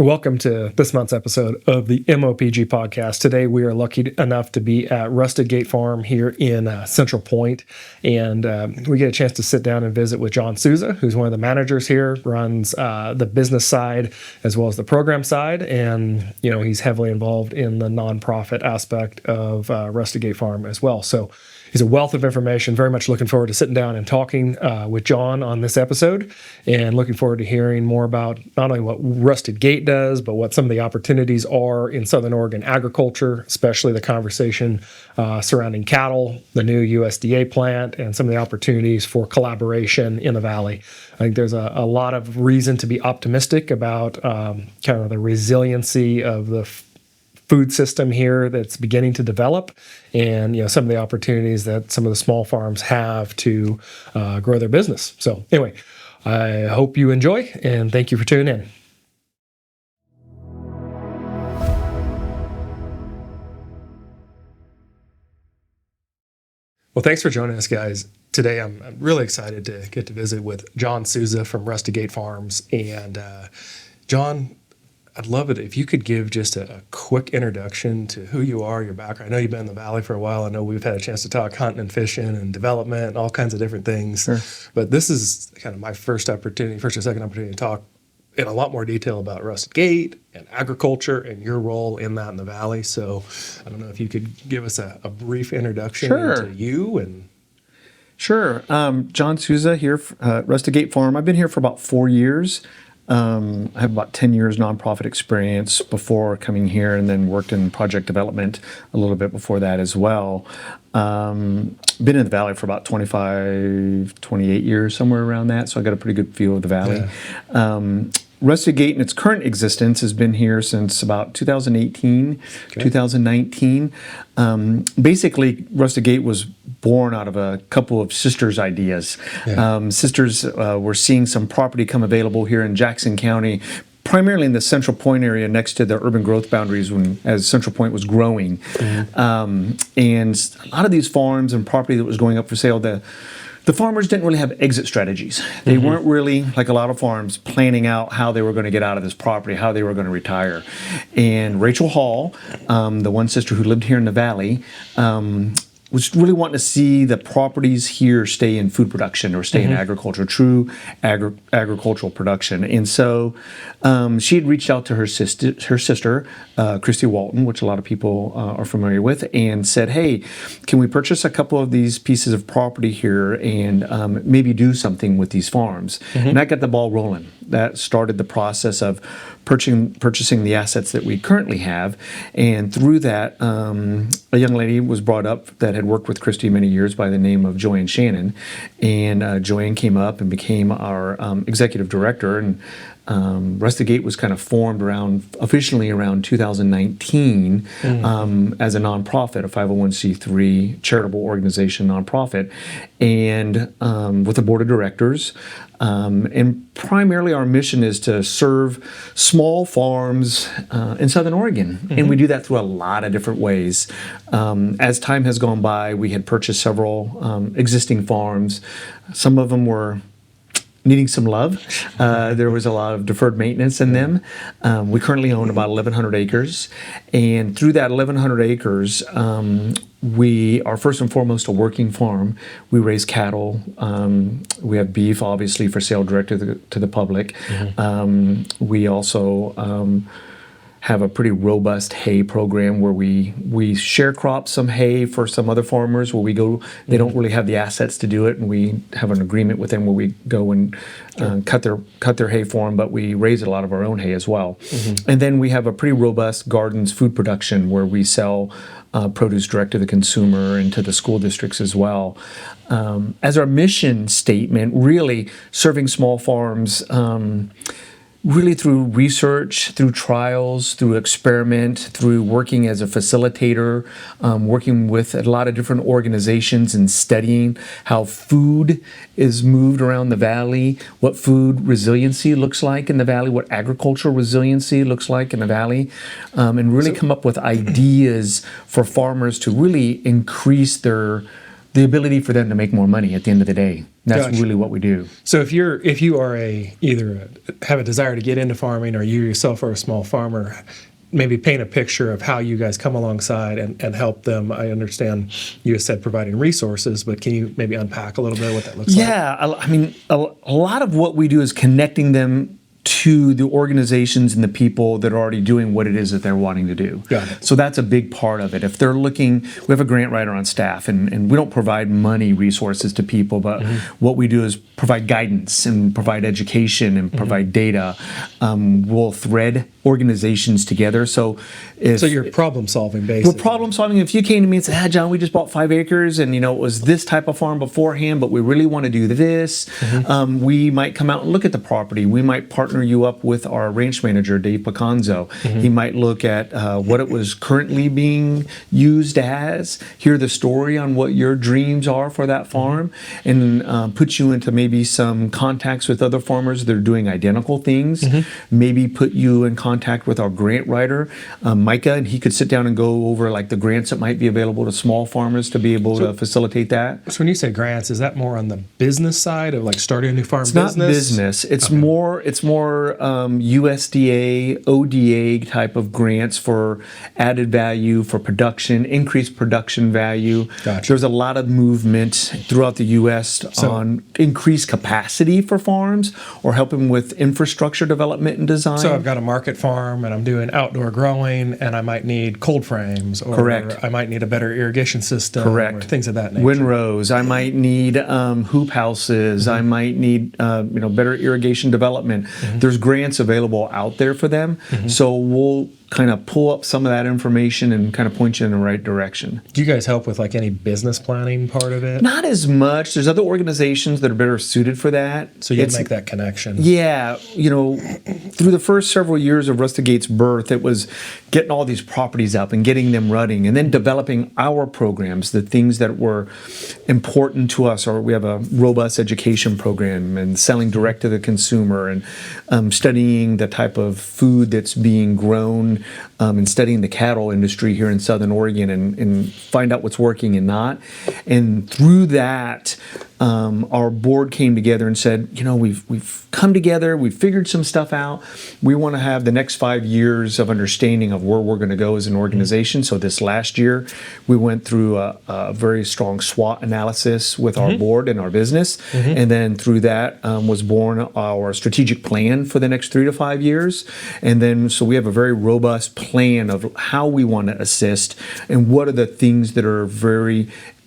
Welcome to this month's episode of the MOPG podcast. Today we are lucky enough to be at Rusted Gate Farm here in Central Point, and we get a chance to sit down and visit with John Souza, who's one of the managers here, runs the business side as well as the program side, and he's heavily involved in the nonprofit aspect of Rusted Gate Farm as well. So he's a wealth of information. Very much looking forward to sitting down and talking with John on this episode, and looking forward to hearing more about not only what Rusted Gate does, but what some of the opportunities are in Southern Oregon agriculture, especially the conversation surrounding cattle, the new USDA plant, and some of the opportunities for collaboration in the Valley. I think there's a lot of reason to be optimistic about kind of the resiliency of the food system here that's beginning to develop, and some of the opportunities that some of the small farms have to grow their business. So anyway, I hope you enjoy, and thank you for tuning in. Well, thanks for joining us, guys. Today, I'm really excited to get to visit with John Souza from Rusted Gate Farms. And John, I'd love it if you could give just a quick introduction to who you are, your background. I know you've been in the Valley for a while. I know we've had a chance to talk hunting and fishing and development and all kinds of different things. Sure. But this is kind of my first or second opportunity to talk in a lot more detail about Rusted Gate and agriculture and your role in that in the Valley. So I don't know if you could give us a brief introduction to you. And Sure. John Souza here at Rusted Gate Farm. I've been here for about 4 years. I have about 10 years nonprofit experience before coming here, and then worked in project development a little bit before that as well. Been in the Valley for about 25, 28 years, somewhere around that, so I got a pretty good feel of the Valley. Yeah. Rusted Gate in its current existence has been here since about 2018, 2019. Basically, Rusted Gate was born out of a couple of sisters' ideas. Yeah. Sisters were seeing some property come available here in Jackson County, primarily in the Central Point area next to the urban growth boundaries as Central Point was growing. Mm-hmm. And a lot of these farms and property that was going up for sale, the farmers didn't really have exit strategies. They weren't really, like a lot of farms, planning out how they were going to get out of this property, how they were going to retire. And Rachel Hall, the one sister who lived here in the Valley, was really wanting to see the properties here stay in food production or stay in agriculture, true agricultural production. And so she had reached out to her sister, Christy Walton, which a lot of people are familiar with, and said, hey, can we purchase a couple of these pieces of property here and maybe do something with these farms? And that got the ball rolling. That started the process of purchasing the assets that we currently have. And through that, a young lady was brought up that had worked with Christy many years by the name of Joanne Shannon. And Joanne came up and became our executive director. And Rusted Gate was kind of formed officially around 2019 as a nonprofit, a 501c3 charitable organization nonprofit, and with a board of directors. And primarily our mission is to serve small farms in Southern Oregon. And we do that through a lot of different ways. As time has gone by, we had purchased several existing farms. Some of them were needing some love. There was a lot of deferred maintenance in them. We currently own about 1,100 acres. And through that 1,100 acres, we are first and foremost a working farm. We raise cattle. We have beef, obviously, for sale direct to the public. We also have a pretty robust hay program where we share crop some hay for some other farmers where we go, they don't really have the assets to do it, and we have an agreement with them where we go and cut their hay for them, but we raise a lot of our own hay as well. And then we have a pretty robust gardens food production where we sell produce direct to the consumer and to the school districts as well. As our mission statement, really serving small farms really through research, through trials, through experiment, through working as a facilitator, working with a lot of different organizations and studying how food is moved around the Valley, what food resiliency looks like in the Valley, what agricultural resiliency looks like in the Valley, and really come up with ideas for farmers to really increase the ability for them to make more money at the end of the day. That's Gotcha. really what we do. So if you are have a desire to get into farming, or you yourself are a small farmer, maybe paint a picture of how you guys come alongside and help them. I understand you said providing resources, but can you maybe unpack a little bit what that looks like? Yeah, I mean, a lot of what we do is connecting them to the organizations and the people that are already doing what it is that they're wanting to do. Got it. So that's a big part of it. If they're looking, we have a grant writer on staff, and we don't provide money resources to people, but what we do is provide guidance and provide education and provide data. We'll thread organizations together. So you're problem solving, basically. we're problem solving. If you came to me and said, John, we just bought 5 acres and, it was this type of farm beforehand, but we really want to do this, we might come out and look at the property. We might partner you up with our ranch manager, Dave Picanzo. He might look at what it was currently being used as, hear the story on what your dreams are for that farm, and put you into maybe some contacts with other farmers that are doing identical things. Maybe put you in contact with our grant writer, Micah, and he could sit down and go over like the grants that might be available to small farmers to be able to facilitate that. So when you say grants, is that more on the business side of like starting a new farm It's business? not business. It's more USDA, ODA type of grants for added value, for production, increased production value. Gotcha. There's a lot of movement throughout the U.S. on increased capacity for farms or helping with infrastructure development and design. So I've got a market farm and I'm doing outdoor growing, and I might need cold frames, or Correct. I might need a better irrigation system, Correct. or things of that nature. Windrows. I might need hoop houses. I might need better irrigation development. There's grants available out there for them. So we'll kind of pull up some of that information and kind of point you in the right direction. Do you guys help with like any business planning part of it? Not as much. There's other organizations that are better suited for that. So you make that connection. Yeah, through the first several years of Rustigate's birth, it was getting all these properties up and getting them running, and then developing our programs, the things that were important to us. Or we have a robust education program and selling direct to the consumer, and studying the type of food that's being grown, and studying the cattle industry here in Southern Oregon, and find out what's working and not. And through that, our board came together and said, we've come together, we've figured some stuff out. We want to have the next 5 years of understanding of where we're going to go as an organization. So this last year, we went through a very strong SWOT analysis with our board and our business. And then through that was born our strategic plan for the next 3 to 5 years. And then, so we have a very robust plan of how we want to assist and what are the things that are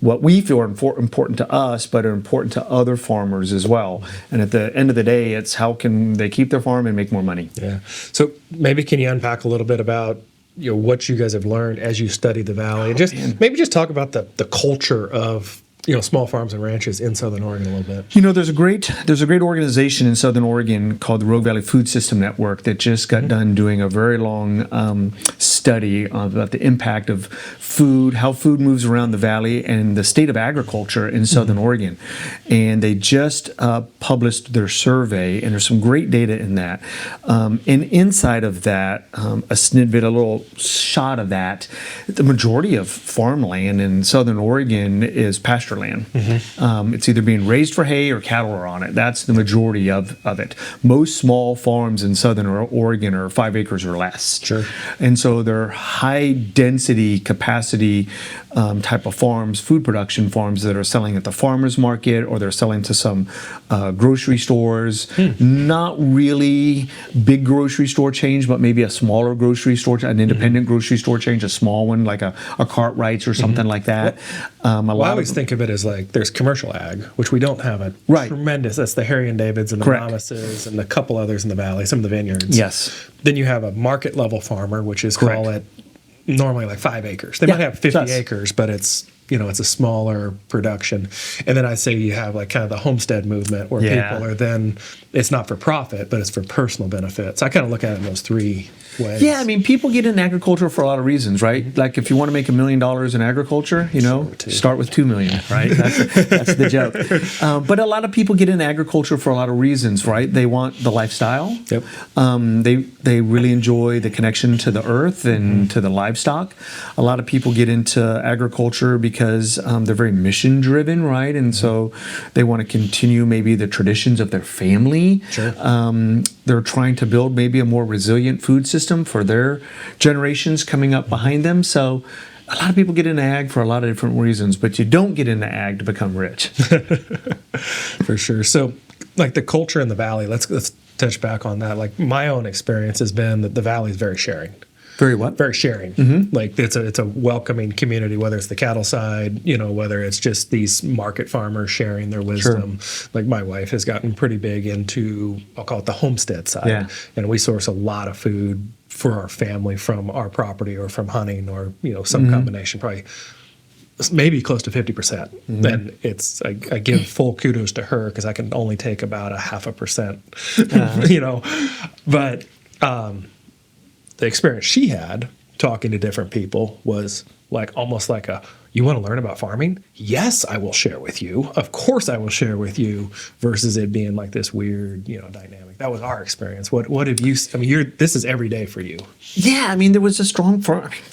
what we feel are important to us, but are important to other farmers as well. And at the end of the day, it's how can they keep their farm and make more money. Yeah. So maybe can you unpack a little bit about what you guys have learned as you study the valley, and maybe just talk about the culture of small farms and ranches in Southern Oregon a little bit. There's a great organization in Southern Oregon called the Rogue Valley Food System Network that just got done doing a very long study about the impact of food, how food moves around the valley, and the state of agriculture in Southern Oregon. And they just published their survey, and there's some great data in that. And inside of that, a snippet, a little shot of that, the majority of farmland in Southern Oregon is pasture land. It's either being raised for hay or cattle are on it. That's the majority of it. Most small farms in Southern Oregon are 5 acres or less. Sure. And so they're high density capacity type of farms, food production farms that are selling at the farmer's market, or they're selling to some grocery stores. Not really big grocery store chains, but maybe a smaller grocery store, an independent grocery store chain, a small one like a Cartwright's or something like that. I always think of it as like there's commercial ag, which we don't have a tremendous. That's the Harry and Davids and the Thomases and a couple others in the valley, some of the vineyards. Yes. Then you have a market level farmer, which is call it normally like 5 acres. They might have 50 acres, but it's it's a smaller production. And then I'd say you have like kind of the homestead movement where people are then, it's not for profit, but it's for personal benefits. I kind of look at it in those three ways? Yeah, I mean, people get in agriculture for a lot of reasons, right? Like if you want to make $1 million in agriculture, start with 2 million, right? That's the joke. But a lot of people get in agriculture for a lot of reasons, right? They want the lifestyle. Yep. They really enjoy the connection to the earth and to the livestock. A lot of people get into agriculture because they're very mission driven, right? And so they want to continue maybe the traditions of their family. Sure. They're trying to build maybe a more resilient food system for their generations coming up behind them. So a lot of people get into ag for a lot of different reasons, but you don't get into ag to become rich. For sure. So like the culture in the Valley, let's touch back on that. Like my own experience has been that the Valley is very sharing. Very what? Very sharing. Like it's a welcoming community, whether it's the cattle side, whether it's just these market farmers sharing their wisdom. Sure. Like my wife has gotten pretty big into, I'll call it the homestead side. Yeah. And we source a lot of food for our family from our property or from hunting or, some combination, probably maybe close to 50%. And it's, I give full kudos to her because I can only take about 0.5%, but, the experience she had talking to different people was like almost like you want to learn about farming? Yes, I will share with you. Of course I will share with you, versus it being like this weird, dynamic. That was our experience. What have you, this is every day for you. Yeah, I mean, there was a strong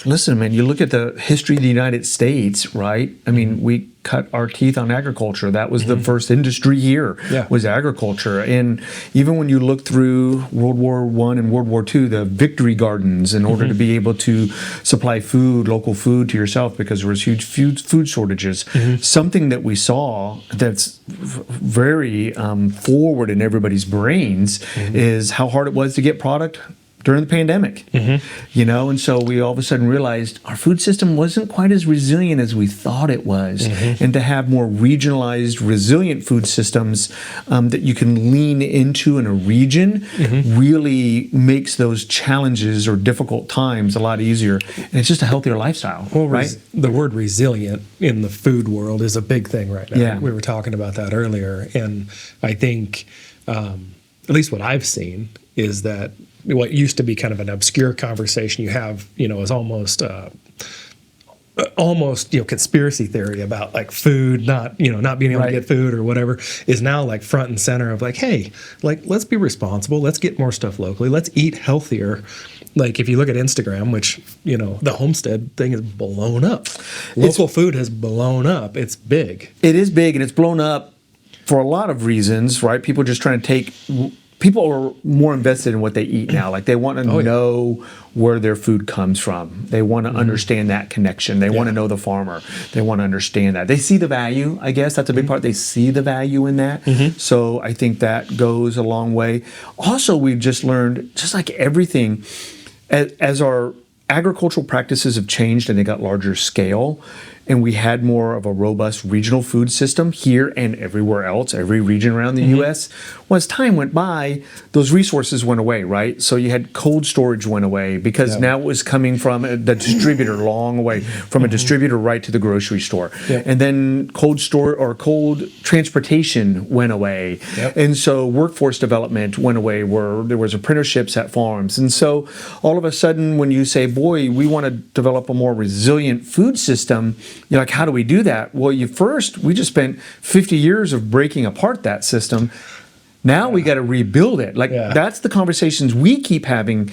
listen, man, you look at the history of the United States, right? I mean, we cut our teeth on agriculture. That was the first industry here, was agriculture. And even when you look through World War I and World War II, the victory gardens, in order to be able to supply food, local food to yourself, because there was huge food shortages. Something that we saw that's very forward in everybody's brains is how hard it was to get product during the pandemic, and so we all of a sudden realized our food system wasn't quite as resilient as we thought it was. And to have more regionalized, resilient food systems that you can lean into in a region really makes those challenges or difficult times a lot easier. And it's just a healthier lifestyle, right? The word resilient in the food world is a big thing right now. Yeah. We were talking about that earlier. And I think, at least what I've seen, is that what used to be kind of an obscure conversation you have, is almost conspiracy theory about like food, not being able to get food or whatever, is now like front and center of like, hey, like let's be responsible, let's get more stuff locally, let's eat healthier. Like if you look at Instagram, which, the homestead thing is blown up. Local food has blown up. It's big. It is big, and it's blown up for a lot of reasons, right? People just trying to take... People are more invested in what they eat now. Like they want to know where their food comes from. They want to understand that connection. They want to know the farmer. They want to understand that. They see the value, I guess. That's a big part. They see the value in that. So I think that goes a long way. Also, we've just learned, just like everything, as our agricultural practices have changed and they got larger scale, and we had more of a robust regional food system here and everywhere else, every region around the U.S. Well, as time went by, those resources went away, right? So you had cold storage went away because now it was coming from the distributor long away, from a distributor right to the grocery store. And then cold transportation went away. And so workforce development went away, where there was apprenticeships at farms. And so all of a sudden, when you say, boy, we want to develop a more resilient food system, you're like, how do we do that? Well, we just spent 50 years of breaking apart that system. Now we got to rebuild it. That's the conversations we keep having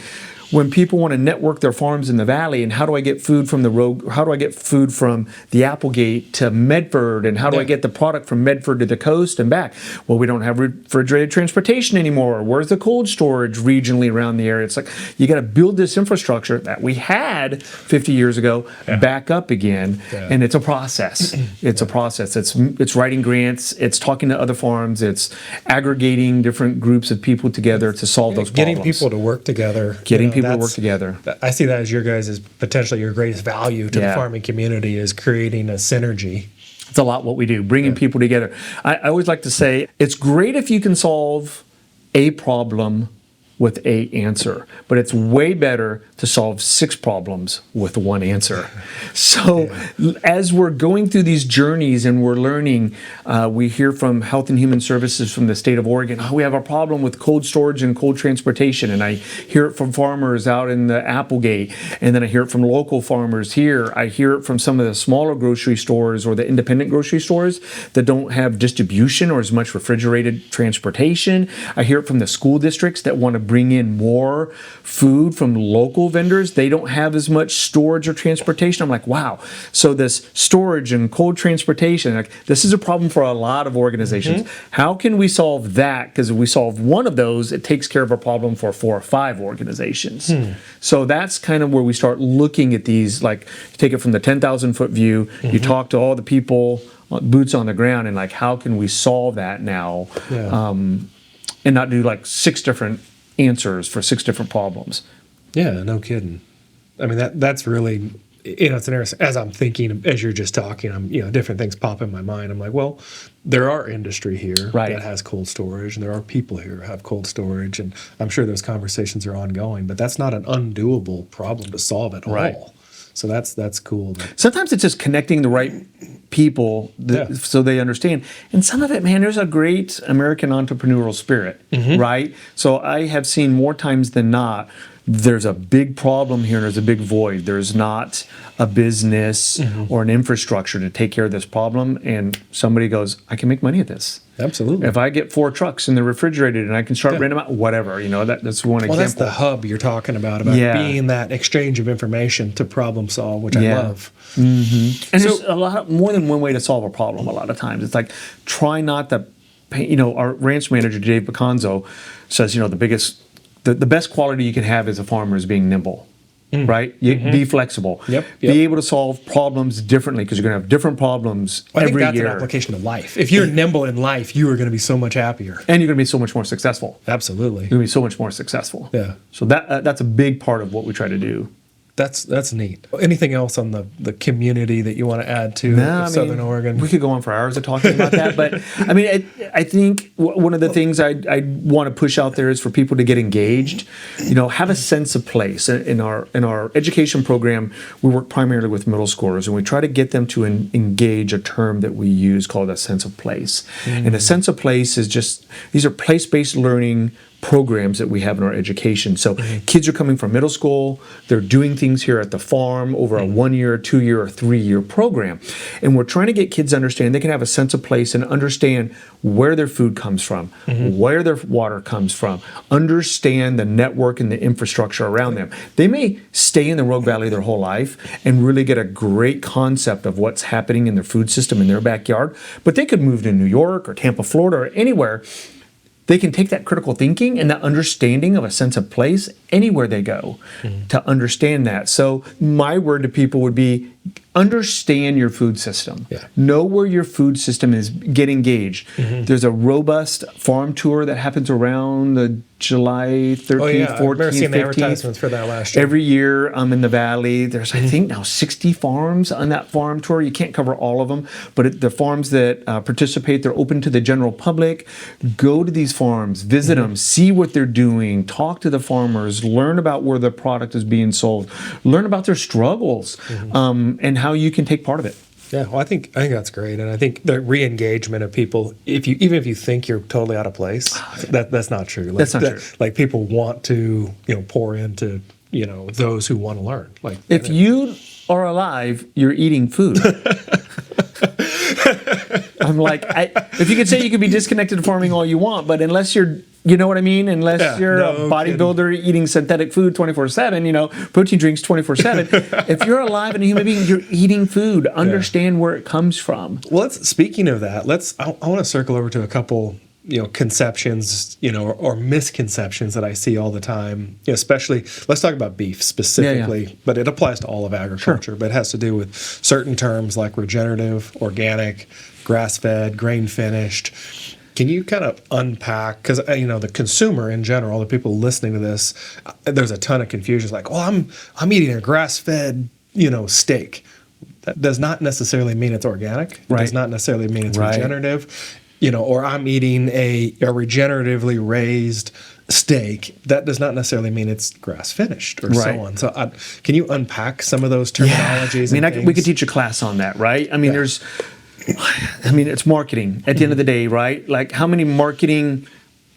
when people want to network their farms in the Valley, and how do I get food from how do I get food from the Applegate to Medford, and how do I get the product from Medford to the coast and back? Well, we don't have refrigerated transportation anymore. Where's the cold storage regionally around the area? It's like you got to build this infrastructure that we had 50 years ago back up again, and it's a process. It's a process. It's writing grants. It's talking to other farms. It's aggregating different groups of people together to solve those problems. Getting people to work together. People to work together. I see that as your guys' potentially your greatest value to the farming community, is creating a synergy. It's a lot what we do, bringing people together. I always like to say it's great if you can solve a problem with a answer, but it's way better to solve 6 problems with one answer. So as we're going through these journeys and we're learning, we hear from Health and Human Services from the state of Oregon, we have a problem with cold storage and cold transportation. And I hear it from farmers out in the Applegate, and then I hear it from local farmers here. I hear it from some of the smaller grocery stores or the independent grocery stores that don't have distribution or as much refrigerated transportation. I hear it from the school districts that want to bring in more food from local vendors. They don't have as much storage or transportation. I'm like, wow. So this storage and cold transportation, like, this is a problem for a lot of organizations. How can we solve that? Because if we solve one of those, it takes care of a problem for 4 or 5 organizations. So that's kind of where we start looking at these, like, take it from the 10,000 foot view, you talk to all the people, boots on the ground, and like, how can we solve that now? And not do like 6 different answers for 6 different problems. Yeah, no kidding. I mean, that's really, it's interesting. As I'm thinking, as you're just talking, different things pop in my mind. I'm like, well, there are industry here that has cold storage, and there are people here who have cold storage, and I'm sure those conversations are ongoing, but that's not an undoable problem to solve at all. So that's cool. Sometimes it's just connecting the right people so they understand. And some of it, man, there's a great American entrepreneurial spirit, right? So I have seen more times than not, there's a big problem here and there's a big void. There's not a business or an infrastructure to take care of this problem. And somebody goes, I can make money at this. Absolutely. If I get 4 trucks and they're refrigerated and I can start renting them out, whatever, that's one example. Well, that's the hub you're talking about being that exchange of information to problem solve, which I love. And there's a lot more than one way to solve a problem a lot of times. It's like, try not to pay, our ranch manager, Dave Baconzo, says, the best quality you can have as a farmer is being nimble. Right? Be flexible. Be able to solve problems differently, because you're going to have different problems every year. I think that's an application to life. If you're nimble in life, you are going to be so much happier. And you're going to be so much more successful. Absolutely. You're going to be so much more successful. Yeah. So that's a big part of what we try to do. That's neat. Anything else on the community that you want to add to Southern Oregon? We could go on for hours of talking about that, but I mean, I think one of the things I want to push out there is for people to get engaged. Have a sense of place. In our education program, we work primarily with middle schoolers, and we try to get them to engage a term that we use called a sense of place. And a sense of place is just, these are place-based learning programs that we have in our education. So kids are coming from middle school, they're doing things here at the farm over a 1-year, 2-year, or 3-year program. And we're trying to get kids to understand they can have a sense of place and understand where their food comes from, where their water comes from, understand the network and the infrastructure around them. They may stay in the Rogue Valley their whole life and really get a great concept of what's happening in their food system in their backyard, but they could move to New York or Tampa, Florida, or anywhere. They can take that critical thinking and that understanding of a sense of place anywhere they go to understand that. So my word to people would be, understand your food system. Know where your food system is. Get engaged. There's a robust farm tour that happens around the July 13th, 14th, 15th. The advertisements for that last year. Every year in the Valley. There's, I think, now 60 farms on that farm tour. You can't cover all of them, but the farms that participate, they're open to the general public. Go to these farms, visit them, see what they're doing, talk to the farmers, learn about where the product is being sold, learn about their struggles, and how you can take part of it. Yeah, well, I think that's great, and I think the re-engagement of people, even if you think you're totally out of place, that's not true. That's not true. Like, people want to pour into those who want to learn. Like, if you are alive, you're eating food. I'm like, if you could say you could be disconnected from farming all you want, but unless you're, you know what I mean? Unless you're a bodybuilder eating synthetic food 24/7, protein drinks 24/7. If you're alive and a human being, you're eating food. Understand where it comes from. Well, speaking of that, I want to circle over to a couple conceptions, or misconceptions that I see all the time, especially, let's talk about beef specifically, but it applies to all of agriculture, but it has to do with certain terms like regenerative, organic, grass-fed, grain-finished. Can you kind of unpack, because the consumer in general, the people listening to this, there's a ton of confusion. It's like, I'm eating a grass-fed, steak. That does not necessarily mean it's organic. It does not necessarily mean it's regenerative. Or I'm eating a regeneratively raised, steak, that does not necessarily mean it's grass finished or Right. so on. So, can you unpack some of those terminologies? I mean, and we could things? teach a class on that, right? I mean, it's marketing at the end of the day, right? Like, how many marketing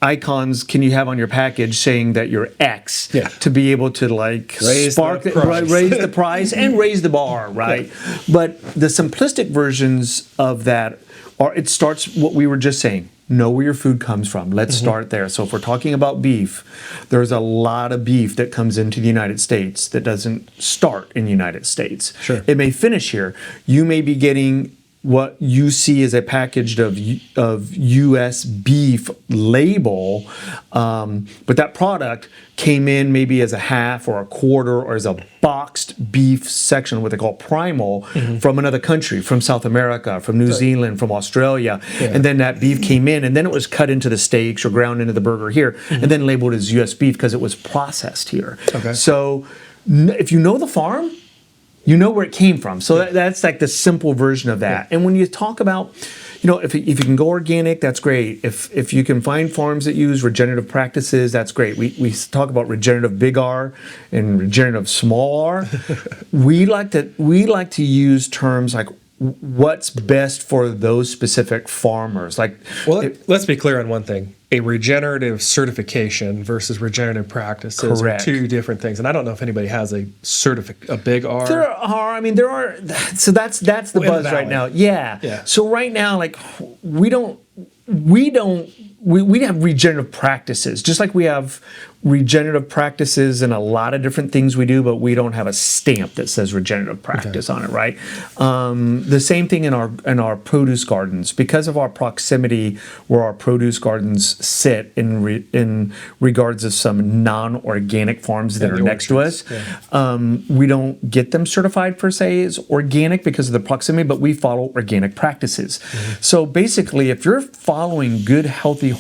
icons can you have on your package saying that you're X to be able to like raise the price and raise the bar, right? Yeah. But the simplistic versions of that are, it starts what we were just saying. Know where your food comes from. Let's start there. So if we're talking about beef, there's a lot of beef that comes into the United States that doesn't start in the United States. Sure. It may finish here. You may be getting what you see as a packaged of U.S. beef label, but that product came in maybe as a half or a quarter or as a boxed beef section, what they call primal, from another country, from South America, from New Zealand, from Australia, and then that beef came in, and then it was cut into the steaks or ground into the burger here, and then labeled as U.S. beef because it was processed here. Okay. So if you know the farm, you know where it came from. So that's like the simple version of that. And when you talk about, if you can go organic, that's great. If you can find farms that use regenerative practices, that's great. We talk about regenerative big R and regenerative small r. we like to use terms like what's best for those specific farmers. Like, well, let's be clear on one thing. A regenerative certification versus regenerative practices Correct. are two different things. And I don't know if anybody has a big R. There are. So that's the buzz right now. Yeah. So right now, like, we have regenerative practices, just like we have regenerative practices in a lot of different things we do, but we don't have a stamp that says regenerative practice on it, right? The same thing in our produce gardens, because of our proximity where our produce gardens sit in regards of some non-organic farms that are next to us. We don't get them certified per se as organic because of the proximity, but we follow organic practices. So basically, if you're following good, healthy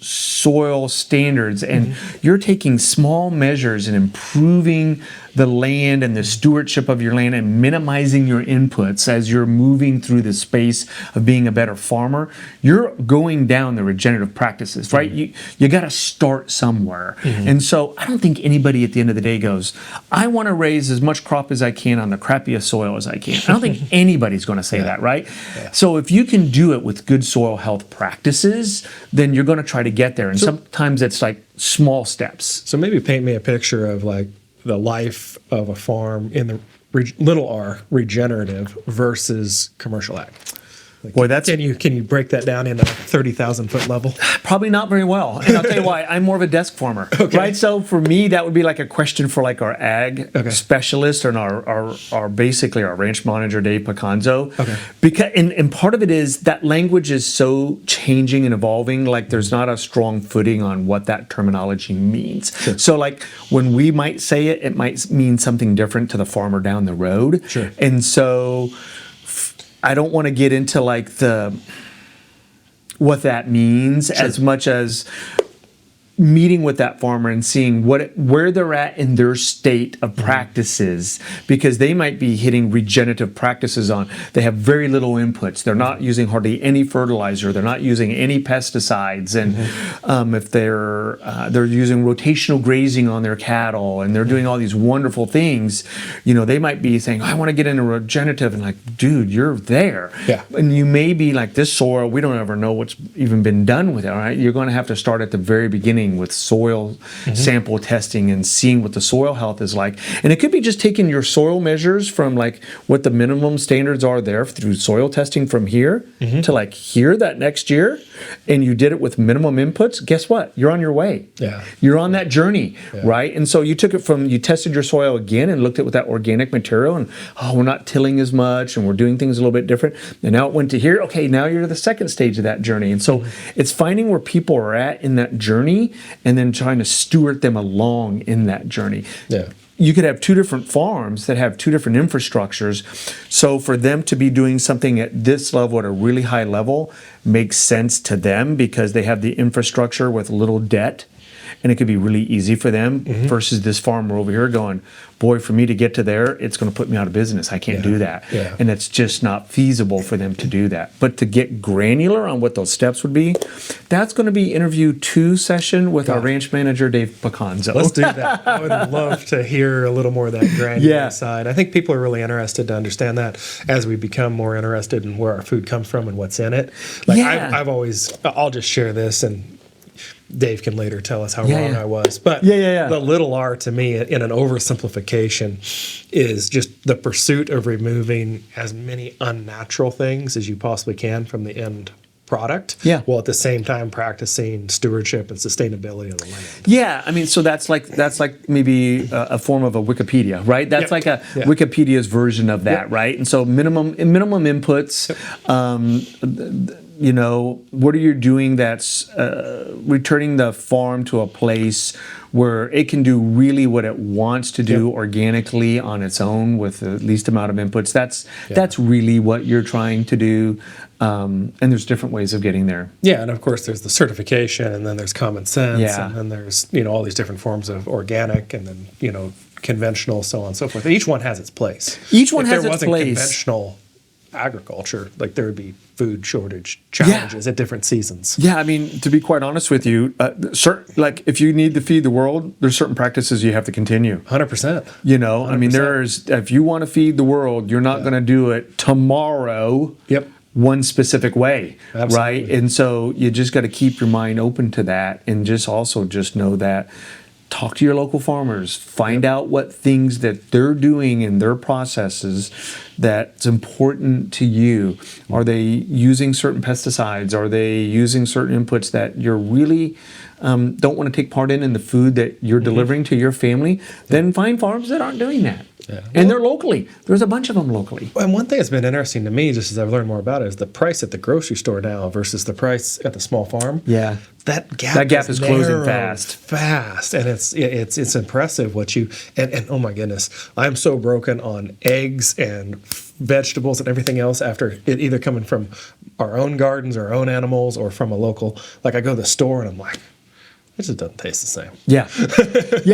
soil standards and you're taking small measures and improving the land and the stewardship of your land and minimizing your inputs as you're moving through the space of being a better farmer, you're going down the regenerative practices, right? You got to start somewhere. And so I don't think anybody at the end of the day goes, I want to raise as much crop as I can on the crappiest soil as I can. I don't think anybody's going to say that, right? So if you can do it with good soil health practices, then you're going to try to get there. And sometimes it's like small steps. So maybe paint me a picture of like the life of a farm in the little r regenerative versus commercial ag. Like, Boy, that's can you break that down in a 30,000 foot level? probably not very well. And I'll tell you why. I'm more of a desk farmer, right? So for me, that would be like a question for like our ag specialist and our basically our ranch manager, Dave Picanzo. Because and part of it is that language is so changing and evolving. Like there's not a strong footing on what that terminology means. So like when we might say it, it might mean something different to the farmer down the road. And so I don't want to get into like what that means as much as meeting with that farmer and seeing where they're at in their state of practices, because they might be hitting regenerative practices on. They have very little inputs. They're not using hardly any fertilizer. They're not using any pesticides. And if they're using rotational grazing on their cattle and they're doing all these wonderful things, they might be saying, I want to get into regenerative. And like, dude, you're there. And you may be like, this soil, we don't ever know what's even been done with it. All right, you're going to have to start at the very beginning with soil sample testing and seeing what the soil health is like. And it could be just taking your soil measures from like what the minimum standards are there through soil testing from here to like here that next year, and you did it with minimum inputs. Guess what? You're on your way. You're on that journey, right? And so you tested your soil again and looked at with that organic material, and we're not tilling as much and we're doing things a little bit different. And now it went to here. Okay, now you're to the second stage of that journey. And so it's finding where people are at in that journey and then trying to steward them along in that journey. You could have two different farms that have two different infrastructures. So for them to be doing something at this level, at a really high level, makes sense to them because they have the infrastructure with little debt. and it could be really easy for them versus this farmer over here going, boy, for me to get to there, it's going to put me out of business. I can't do that. Yeah. And it's just not feasible for them to do that. But to get granular on what those steps would be, that's going to be interview 2 session with our ranch manager, Dave Picanzo. Let's do that. I would love to hear a little more of that granular side. I think people are really interested to understand that as we become more interested in where our food comes from and what's in it. Like I'll just share this, and Dave can later tell us how wrong I was. But the little r to me in an oversimplification is just the pursuit of removing as many unnatural things as you possibly can from the end product, while at the same time practicing stewardship and sustainability of the land. Yeah, I mean, so that's like maybe a form of a Wikipedia, right? That's like a Wikipedia's version of that, right? And so minimum inputs. You know, what are you doing that's returning the farm to a place where it can do really what it wants to do organically on its own with the least amount of inputs. That's really what you're trying to do. And there's different ways of getting there. Yeah, and of course there's the certification, and then there's common sense, and then there's, you know, all these different forms of organic, and then, you know, conventional, so on and so forth. Each one has its place. Each one has its place. If there wasn't conventional agriculture, like there would be food shortage challenges at different seasons. Yeah, I mean, to be quite honest with you, like if you need to feed the world, there's certain practices you have to continue. 100%. You know, 100%. I mean, if you want to feed the world, you're not going to do it tomorrow. One specific way, right? And so you just got to keep your mind open to that, and just know that. Talk to your local farmers. Find out what things that they're doing in their processes that's important to you. Are they using certain pesticides? Are they using certain inputs that you're really don't want to take part in the food that you're delivering to your family? Then find farms that aren't doing that. And they're locally. There's a bunch of them locally. And one thing that's been interesting to me, just as I've learned more about it, is the price at the grocery store now versus the price at the small farm. Yeah, that gap is closing fast, and it's impressive what you and oh my goodness, I'm so broken on eggs and vegetables and everything else after it either coming from our own gardens, our own animals, or from a local. Like I go to the store and I'm like, it just doesn't taste the same. Yeah,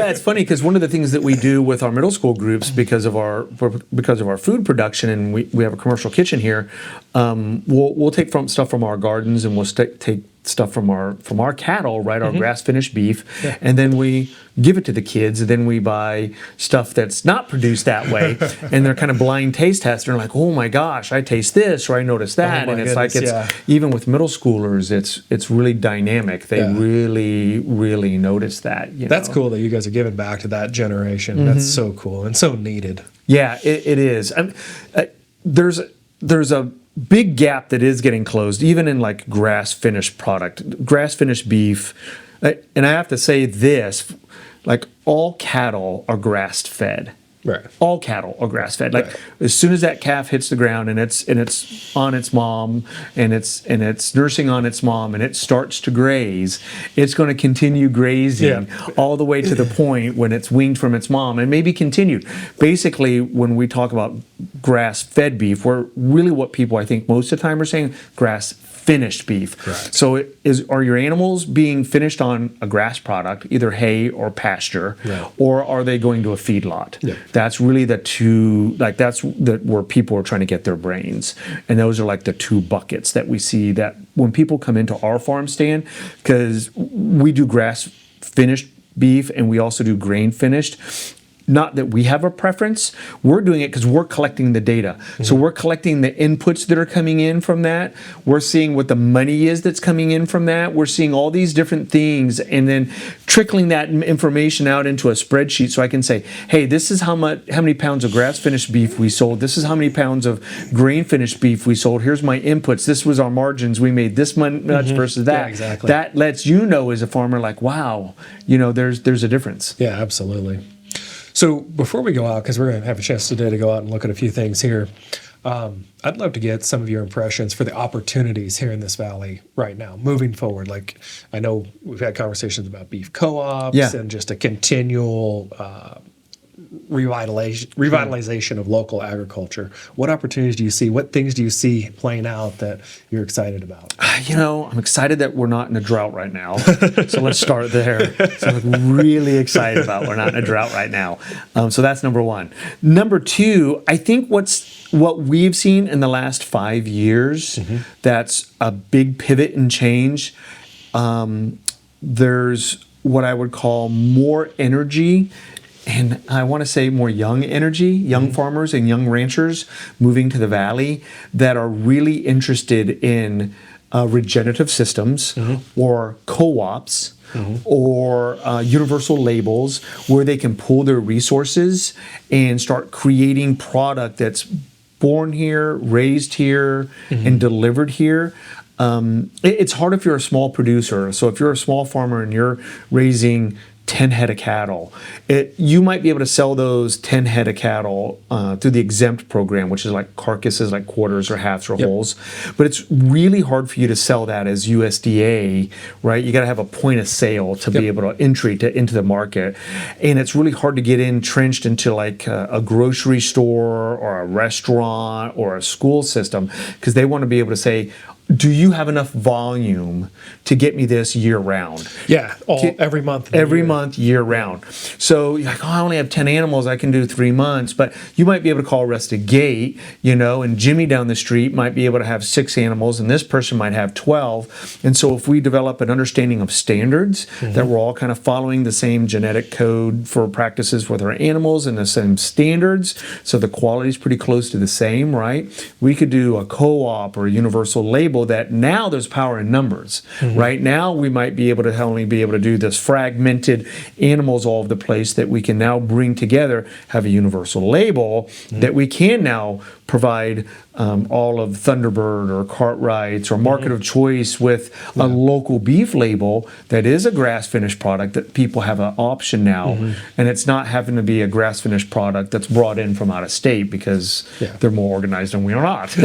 it's funny because one of the things that we do with our middle school groups because of our food production, and we have a commercial kitchen here, we'll take stuff from our gardens, and we'll take stuff from our cattle, right? Our grass finished beef, and then we give it to the kids, and then we buy stuff that's not produced that way, and they're kind of blind taste tests. They're like, oh my gosh, I taste this or I notice that, and it's even with middle schoolers, it's really dynamic. They really notice that. That's cool that you guys are giving back to that generation. That's so cool and so needed. Yeah, it is. There's a big gap that is getting closed, even in like grass finished beef. And I have to say this, like all cattle are grass fed. Right. All cattle are grass fed. Like as soon as that calf hits the ground and it's on its mom and it's nursing on its mom and it starts to graze, it's going to continue grazing all the way to the point when it's weaned from its mom and maybe continued. Basically, when we talk about grass fed beef, we're really what people I think most of the time are saying grass finished beef. Correct. So are your animals being finished on a grass product, either hay or pasture, or are they going to a feedlot? Yeah. That's really the two, like where people are trying to get their brains. And those are like the two buckets that we see that when people come into our farm stand, because we do grass finished beef and we also do grain finished. Not that we have a preference. We're doing it because we're collecting the data. So we're collecting the inputs that are coming in from that. We're seeing what the money is that's coming in from that. We're seeing all these different things and then trickling that information out into a spreadsheet so I can say, hey, this is how many pounds of grass finished beef we sold. This is how many pounds of grain finished beef we sold. Here's my inputs. This was our margins. We made this much versus that. Yeah, exactly. That lets you know as a farmer, like, wow, there's a difference. Yeah, absolutely. So before we go out, because we're going to have a chance today to go out and look at a few things here, I'd love to get some of your impressions for the opportunities here in this valley right now, moving forward. Like I know we've had conversations about beef co-ops and just a continual revitalization of local agriculture. What opportunities do you see? What things do you see playing out that you're excited about? I'm excited that we're not in a drought right now. So let's start there. So I'm really excited about we're not in a drought right now. So that's number one. Number two, I think what we've seen in the last 5 years, that's a big pivot and change. There's what I would call more energy, and I want to say more young energy, young farmers and young ranchers moving to the valley that are really interested in regenerative systems or co-ops or universal labels where they can pull their resources and start creating product that's born here, raised here, and delivered here. It's hard if you're a small producer. So if you're a small farmer and you're raising 10 head of cattle, you might be able to sell those 10 head of cattle through the exempt program, which is like carcasses, like quarters or halves or wholes. But it's really hard for you to sell that as USDA, right? You got to have a point of sale to be able to entry into the market. And it's really hard to get entrenched into like a grocery store or a restaurant or a school system because they want to be able to say, do you have enough volume to get me this year round? Yeah, every month. Every month, year round. So you're like, I only have 10 animals, I can do 3 months. But you might be able to call Rustic Gate, and Jimmy down the street might be able to have 6 animals, and this person might have 12. And so if we develop an understanding of standards, that we're all kind of following the same genetic code for practices with our animals and the same standards, so the quality is pretty close to the same, right? We could do a co-op or a universal label that now there's power in numbers. Right now we might be able to only be able to do this fragmented animals all over the place that we can now bring together, have a universal label that we can now provide all of Thunderbird or Cartwrights or Market of Choice with a local beef label that is a grass finished product that people have an option now, and it's not having to be a grass finished product that's brought in from out of state because they're more organized and we are not.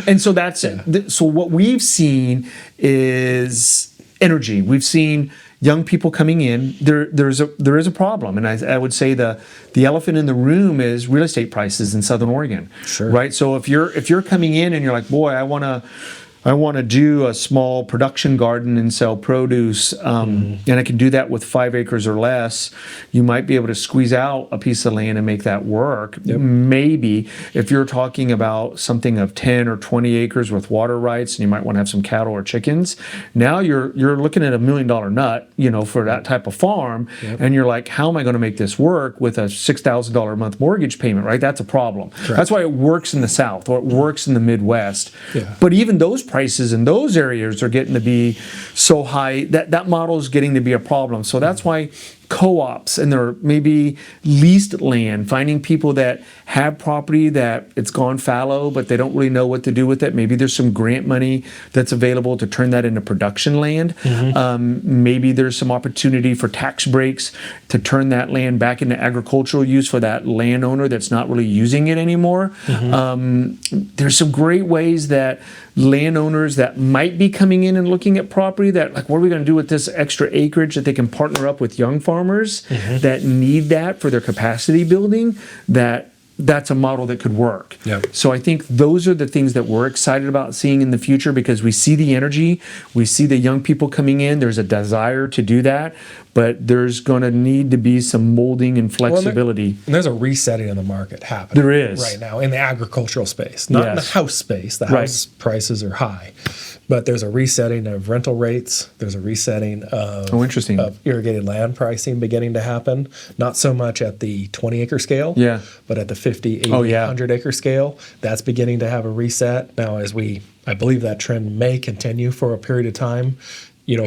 And so that's so what we've seen is energy. We've seen young people coming in. There is a problem, and I would say the elephant in the room is real estate prices in Southern Oregon. Sure. Right. So if you're coming in and you're like, boy, I want to do a small production garden and sell produce, and I can do that with 5 acres or less, you might be able to squeeze out a piece of land and make that work. Maybe if you're talking about something of 10 or 20 acres with water rights, and you might want to have some cattle or chickens, now you're looking at $1 million nut, for that type of farm, and you're like, how am I going to make this work with a $6,000 a month mortgage payment, right? That's a problem. Correct. That's why it works in the South or it works in the Midwest. But even those prices in those areas are getting to be so high that model is getting to be a problem. So that's why co-ops and there maybe leased land, finding people that have property that it's gone fallow, but they don't really know what to do with it. Maybe there's some grant money that's available to turn that into production land. Maybe there's some opportunity for tax breaks to turn that land back into agricultural use for that landowner that's not really using it anymore. There's some great ways that landowners that might be coming in and looking at property that, like, what are we going to do with this extra acreage that they can partner up with young farmers that need that for their capacity building, that's a model that could work. So I think those are the things that we're excited about seeing in the future because we see the energy, we see the young people coming in, there's a desire to do that, but there's going to need to be some molding and flexibility. And there's a resetting in the market happening. There is. Right now in the agricultural space, not in the house space. The house prices are high. But there's a resetting of rental rates. There's a resetting of, of irrigated land pricing beginning to happen. Not so much at the 20-acre scale, but at the 50, 80, 100-acre scale. That's beginning to have a reset. Now, I believe that trend may continue for a period of time,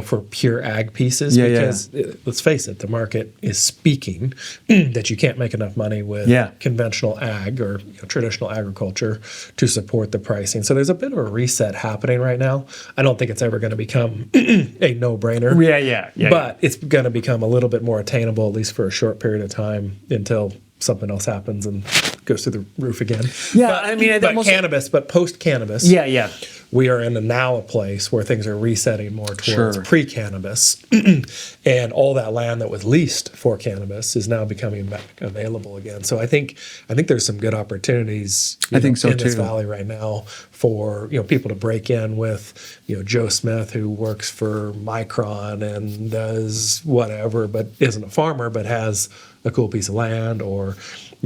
for pure ag pieces. Because let's face it, the market is speaking that you can't make enough money with conventional ag or traditional agriculture to support the pricing. So there's a bit of a reset happening right now. I don't think it's ever going to become a no-brainer. But it's going to become a little bit more attainable, at least for a short period of time, until something else happens and goes through the roof again. But cannabis, but post-cannabis. we are in a place where things are resetting more towards Sure. pre-cannabis, and all that land that was leased for cannabis is now becoming back available again. So I think there's some good opportunities in this too. valley right now for people to break in with Joe Smith, who works for Micron and does whatever, but isn't a farmer, but has a cool piece of land, or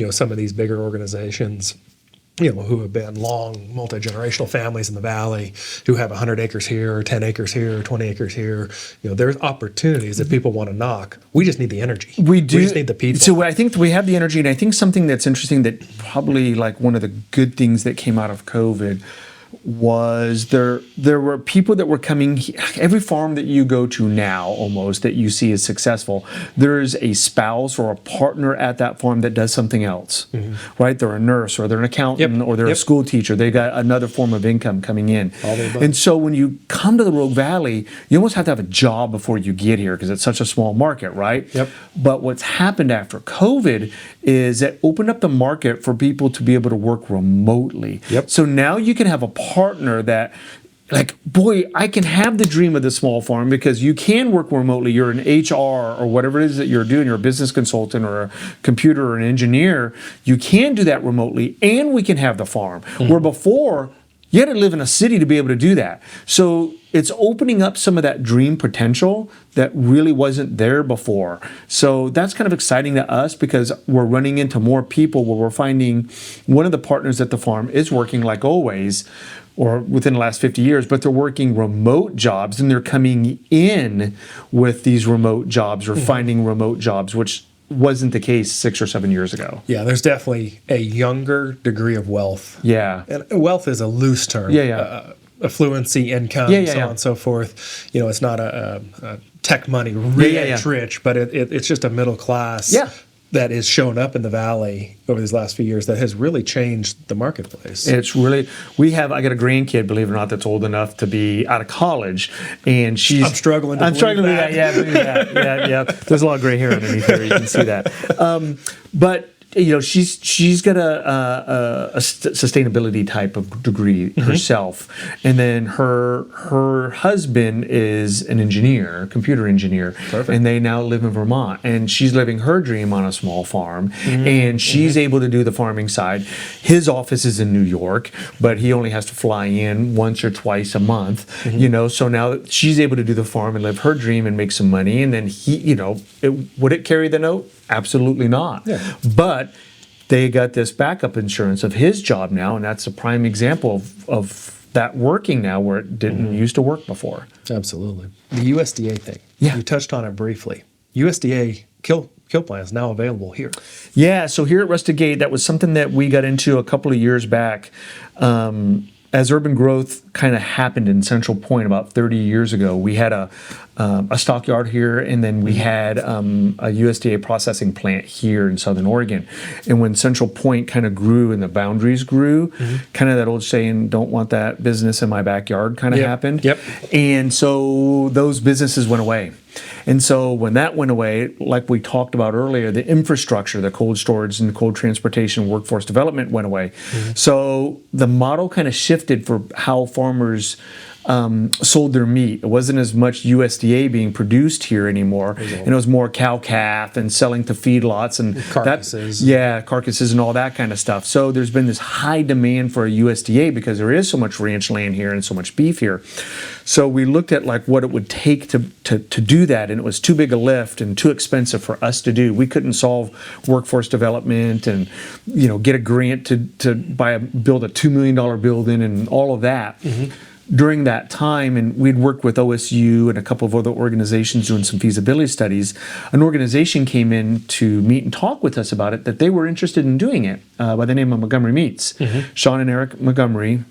some of these bigger organizations who have been long multi-generational families in the valley who have 100 acres here, 10 acres here, 20 acres here. There's opportunities that people want to knock. We just need the energy. We just need the people. So I think we have the energy, and I think something that's interesting, that probably like one of the good things that came out of COVID was there were people that were coming. Every farm that you go to now, almost, that you see is successful, there's a spouse or a partner at that farm that does something else, right? They're a nurse, or they're an accountant, or they're a school teacher. They got another form of income coming in. And so when you come to the Rogue Valley, you almost have to have a job before you get here, because it's such a small market, right? But what's happened after COVID is it opened up the market for people to be able to work remotely. So now you can have a partner that, like, boy, I can have the dream of the small farm, because you can work remotely. You're an HR or whatever it is that you're doing. You're a business consultant or a computer or an engineer. You can do that remotely, and we can have the farm. Where before, you had to live in a city to be able to do that. So it's opening up some of that dream potential that really wasn't there before. So that's kind of exciting to us, because we're running into more people where we're finding one of the partners at the farm is working, like always, or within the last 50 years, but they're working remote jobs, and they're coming in with these remote jobs, or finding remote jobs, which wasn't the case 6 or 7 years ago. Yeah, there's definitely a younger degree of wealth. And wealth is a loose term. Affluency, income, so on and so forth. It's not a tech money, rich, but it's just a middle class that has shown up in the valley over these last few years that has really changed the marketplace. It's really, I got a grandkid, believe it or not, that's old enough to be out of college, and I'm struggling with that. Yeah. There's a lot of gray hair underneath there. You can see that. But she's got a sustainability type of degree herself, and then her husband is an engineer, computer engineer, and they now live in Vermont, and she's living her dream on a small farm, and she's able to do the farming side. His office is in New York, but he only has to fly in once or twice a month, so now she's able to do the farm and live her dream and make some money, and then would it carry the note? Absolutely not. But they got this backup insurance of his job now, and that's a prime example of that working now where it didn't used to work before. Absolutely. The USDA thing. You touched on it briefly. USDA kill plan is now available here. So here at Rusted Gate, that was something that we got into a couple of years back. As urban growth kind of happened in Central Point about 30 years ago, we had a stockyard here, and then we had a USDA processing plant here in Southern Oregon. And when Central Point kind of grew and the boundaries grew, kind of that old saying, "Don't want that business in my backyard," kind of happened. And so those businesses went away. And so when that went away, like we talked about earlier, the infrastructure, the cold storage and cold transportation, workforce development went away. So the model kind of shifted for how farmers sold their meat. It wasn't as much USDA being produced here anymore, and it was more cow-calf and selling to feedlots and carcasses. Carcasses and all that kind of stuff. So there's been this high demand for a USDA because there is so much ranch land here and so much beef here. So we looked at like what it would take to do that, and it was too big a lift and too expensive for us to do. We couldn't solve workforce development and get a grant to build a $2 million building and all of that. During that time, and we'd worked with OSU and a couple of other organizations doing some feasibility studies, an organization came in to meet and talk with us about it, that they were interested in doing it by the name of Montgomery Meats. Sean and Eric Montgomery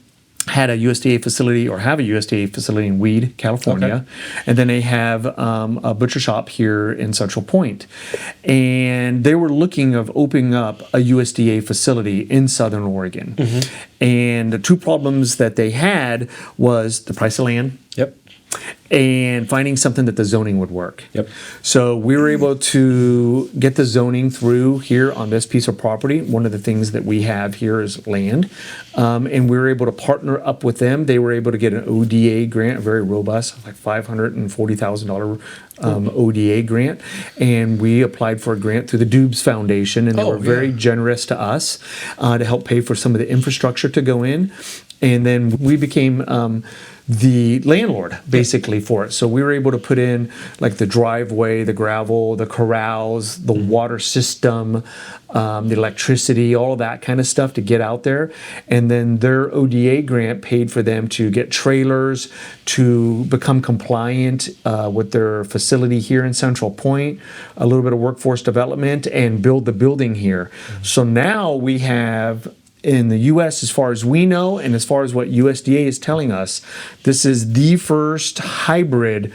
had a USDA facility, or have a USDA facility in Weed, California, and then they have a butcher shop here in Central Point. And they were looking of opening up a USDA facility in Southern Oregon. And the two problems that they had was the price of land and finding something that the zoning would work. Yep. So we were able to get the zoning through here on this piece of property. One of the things that we have here is land, and we were able to partner up with them. They were able to get an ODA grant, a very robust, like $540,000 ODA grant, and we applied for a grant through the Dubes Foundation, and they were very generous to us to help pay for some of the infrastructure to go in. And then we became the landlord basically for it. So we were able to put in like the driveway, the gravel, the corrals, the water system, the electricity, all that kind of stuff to get out there. And then their ODA grant paid for them to get trailers, to become compliant with their facility here in Central Point, a little bit of workforce development, and build the building here. So now we have, in the U.S., as far as we know, and as far as what USDA is telling us, this is the first hybrid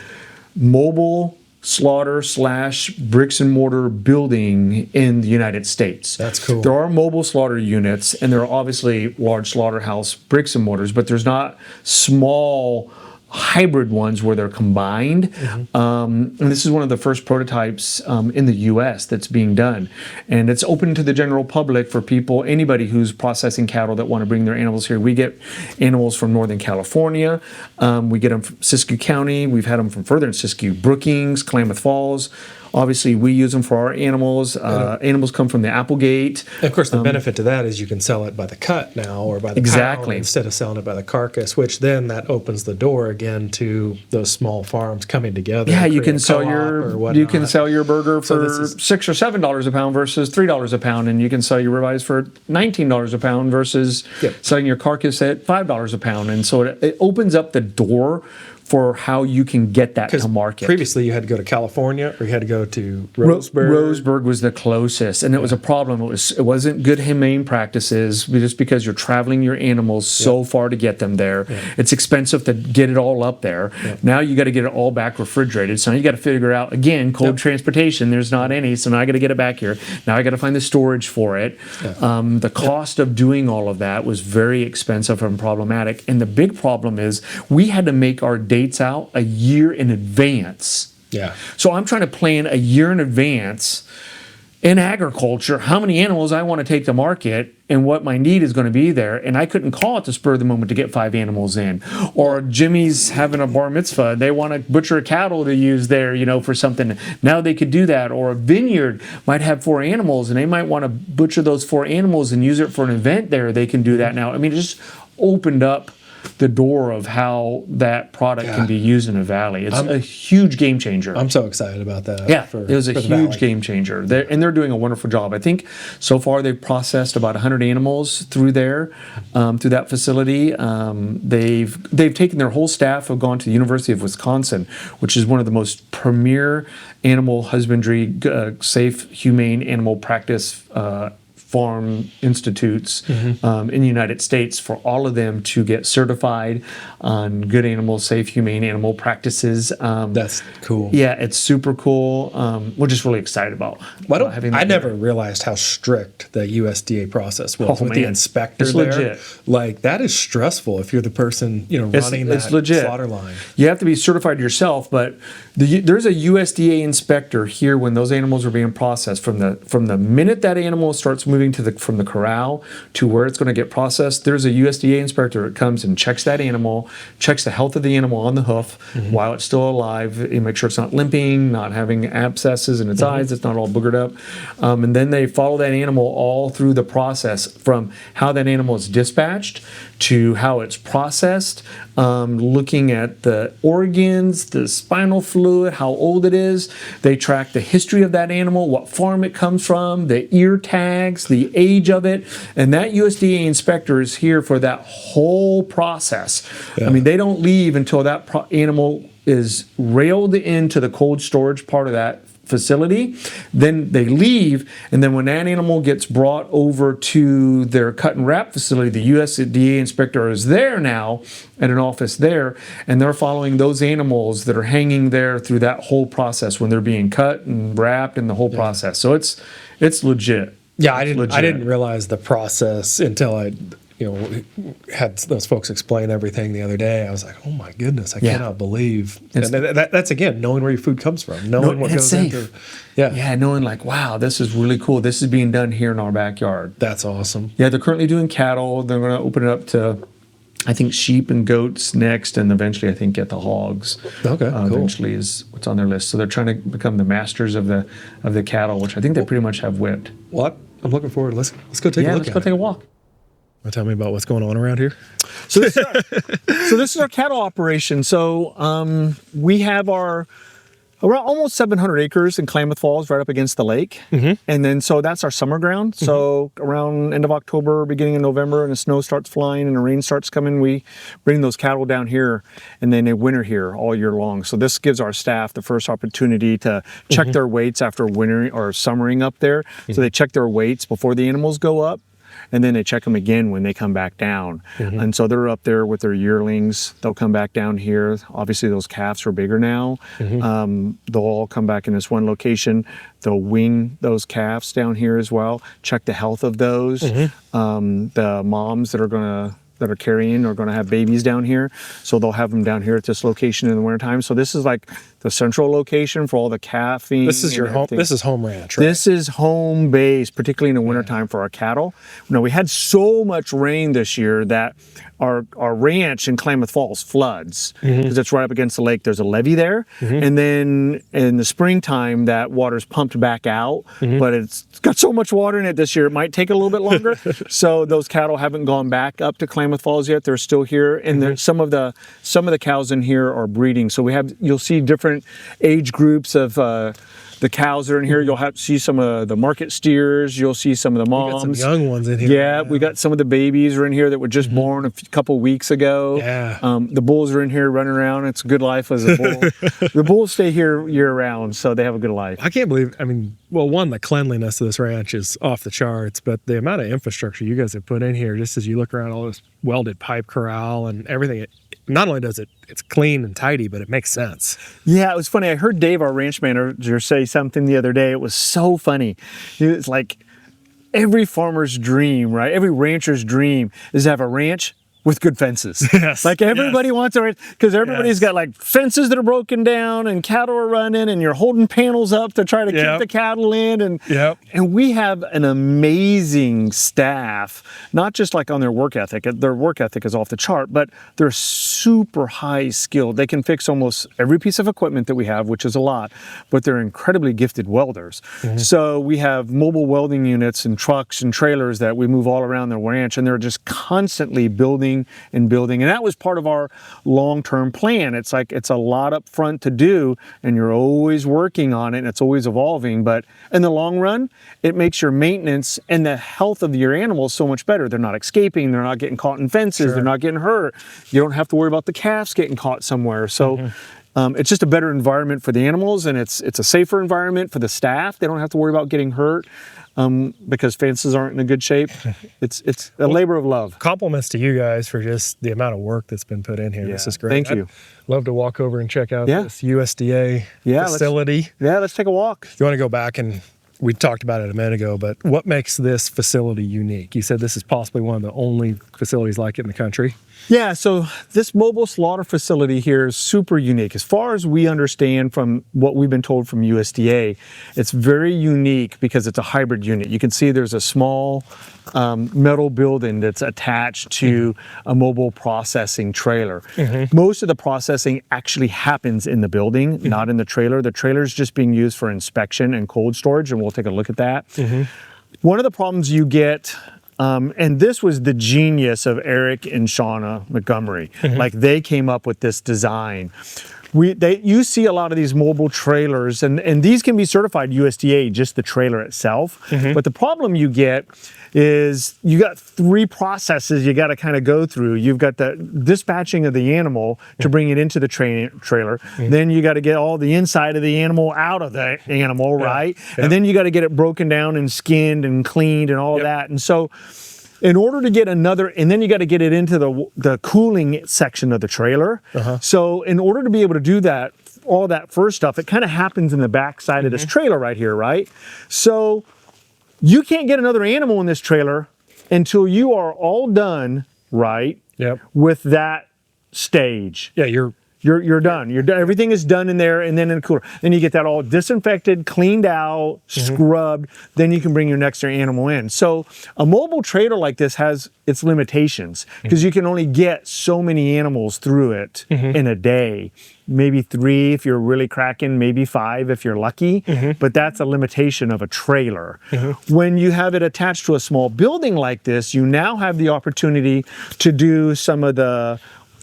mobile slaughter / bricks and mortar building in the United States. That's cool. There are mobile slaughter units, and there are obviously large slaughterhouse bricks and mortars, but there's not small hybrid ones where they're combined. And this is one of the first prototypes in the US that's being done. And it's open to the general public for people, anybody who's processing cattle that want to bring their animals here. We get animals from Northern California. We get them from Siskiyou County. We've had them from further in Siskiyou, Brookings, Klamath Falls. Obviously, we use them for our animals. Animals come from the Applegate. And of course, the benefit to that is you can sell it by the cut now, or by the pound, instead of selling it by the carcass, which then that opens the door again to those small farms coming together. Yeah, you can sell your burger for $6 or $7 a pound versus $3 a pound, and you can sell your ribeyes for $19 a pound versus selling your carcass at $5 a pound. And so it opens up the door for how you can get that to market. Previously, you had to go to California, or you had to go to Roseburg. Roseburg was the closest, and it was a problem. It wasn't good humane practices, just because you're traveling your animals so far to get them there. It's expensive to get it all up there. Now you got to get it all back refrigerated. So now you got to figure out, again, cold transportation. There's not any, so now I got to get it back here. Now I got to find the storage for it. The cost of doing all of that was very expensive and problematic. And the big problem is we had to make our dates out a year in advance. So I'm trying to plan a year in advance in agriculture how many animals I want to take to market and what my need is going to be there. And I couldn't call at the spur of the moment to get 5 animals in. Or Jimmy's having a bar mitzvah. They want to butcher a cattle to use there, for something. Now they could do that. Or a vineyard might have 4 animals, and they might want to butcher those 4 animals and use it for an event there. They can do that now. I mean, it just opened up the door of how that product can be used in a valley. It's a huge game changer. I'm so excited about that. Yeah, it was a huge game changer. They're doing a wonderful job. I think so far they've processed about 100 animals through there, through that facility. They've taken their whole staff, have gone to the University of Wisconsin, which is one of the most premier animal husbandry, safe, humane animal practice farm institutes in the United States, for all of them to get certified on good animal, safe, humane animal practices. That's cool. Yeah, it's super cool. We're just really excited about having that. I never realized how strict the USDA process was with the inspector it's there. Legit. Like, that is stressful if you're the person running that slaughter line. You have to be certified yourself, but there's a USDA inspector here when those animals are being processed. From the minute that animal starts moving from the corral to where it's going to get processed, there's a USDA inspector that comes and checks that animal, checks the health of the animal on the hoof while it's still alive, and make sure it's not limping, not having abscesses in its eyes, it's not all boogered up. And then they follow that animal all through the process, from how that animal is dispatched to how it's processed, looking at the organs, the spinal fluid, how old it is. They track the history of that animal, what farm it comes from, the ear tags, the age of it. And that USDA inspector is here for that whole process. I mean, they don't leave until that animal is railed into the cold storage part of that facility. Then they leave, and then when that animal gets brought over to their cut and wrap facility, the USDA inspector is there now at an office there, and they're following those animals that are hanging there through that whole process when they're being cut and wrapped and the whole process. So it's legit. Yeah, I didn't realize the process until had those folks explain everything the other day. I was like, oh my goodness, I cannot believe. And that's again knowing where your food comes from, knowing what goes into. Yeah, knowing like, wow, this is really cool. This is being done here in our backyard. That's awesome. Yeah, they're currently doing cattle. They're going to open it up to, I think, sheep and goats next, and eventually I think get the hogs. Okay, cool. Eventually is what's on their list. So they're trying to become the masters of the cattle, which I think they pretty much have whipped. What? I'm looking forward. Let's go take a look. Let's go take a walk. Tell me about what's going on around here. So this is our cattle operation. So we have around almost 700 acres in Klamath Falls, right up against the lake. And then so that's our summer ground. So around end of October, beginning of November, and the snow starts flying and the rain starts coming, we bring those cattle down here, and then they winter here all year long. So this gives our staff the first opportunity to check their weights after wintering or summering up there. So they check their weights before the animals go up, and then they check them again when they come back down. And so they're up there with their yearlings. They'll come back down here. Obviously, those calves are bigger now. They'll all come back in this one location. They'll wing those calves down here as well, check the health of those. The moms that are carrying are going to have babies down here. So they'll have them down here at this location in the wintertime. So this is like the central location for all the calving. This is your home. This is home ranch, right? This is home base, particularly in the wintertime for our cattle. We had so much rain this year that our ranch in Klamath Falls floods because it's right up against the lake. There's a levee there. And then in the springtime, that water's pumped back out, but it's got so much water in it this year, it might take a little bit longer. So those cattle haven't gone back up to Klamath Falls yet. They're still here. And there's some of the cows in here are breeding. So you'll see different age groups of the cows that are in here. You'll see some of the market steers. You'll see some of the moms. We got some young ones in here. Yeah, we got some of the babies are in here that were just born a couple weeks ago. Yeah. The bulls are in here running around. It's a good life as a bull. The bulls stay here year round, so they have a good life. I can't believe, one, the cleanliness of this ranch is off the charts, but the amount of infrastructure you guys have put in here, just as you look around all this welded pipe corral and everything, not only does it's clean and tidy, but it makes sense. Yeah, it was funny. I heard Dave, our ranch manager, say something the other day. It was so funny. It's like every farmer's dream, right? Every rancher's dream is to have a ranch with good fences. Yes. Like everybody wants a ranch because everybody's got like fences that are broken down and cattle are running and you're holding panels up to try to keep the cattle in. And we have an amazing staff, not just like on their work ethic. Their work ethic is off the chart, but they're super high skilled. They can fix almost every piece of equipment that we have, which is a lot, but they're incredibly gifted welders. So we have mobile welding units and trucks and trailers that we move all around the ranch, and they're just constantly building and that was part of our long-term plan. It's like it's a lot up front to do, and you're always working on it, and it's always evolving, but in the long run it makes your maintenance and the health of your animals so much better. They're not escaping, they're not getting caught in fences, they're not getting hurt. You don't have to worry about the calves getting caught somewhere. So it's just a better environment for the animals, and it's a safer environment for the staff. They don't have to worry about getting hurt because fences aren't in a good shape. It's a labor of love. Compliments to you guys for just the amount of work that's been put in here. This is great. Thank you. I'd love to walk over and check out this USDA facility. Let's take a walk. You want to go back, and we talked about it a minute ago, but what makes this facility unique? You said this is possibly one of the only facilities like it in the country. Yeah, so this mobile slaughter facility here is super unique. As far as we understand from what we've been told from USDA, it's very unique because it's a hybrid unit. You can see there's a small metal building that's attached to a mobile processing trailer. Most of the processing actually happens in the building, not in the trailer. The trailer is just being used for inspection and cold storage, and we'll take a look at that. One of the problems you get, and this was the genius of Eric and Shauna Montgomery. Like they came up with this design. You see a lot of these mobile trailers, and these can be certified USDA, just the trailer itself. But the problem you get is you got three processes you got to kind of go through. You've got the dispatching of the animal to bring it into the trailer. Then you got to get all the inside of the animal out of the animal, right? And then you got to get it broken down and skinned and cleaned and all of that. And so in order to get another, and then you got to get it into the cooling section of the trailer. So in order to be able to do that, all that first stuff, it kind of happens in the back side of this trailer right here, right? So you can't get another animal in this trailer until you are all done, right? Yep. With that stage. Yeah, You're done. You're done. Everything is done in there, and then in the cooler. Then you get that all disinfected, cleaned out, scrubbed. Then you can bring your next animal in. So a mobile trailer like this has its limitations because you can only get so many animals through it in a day. Maybe 3 if you're really cracking, maybe 5 if you're lucky. But that's a limitation of a trailer. When you have it attached to a small building like this, you now have the opportunity to do some of the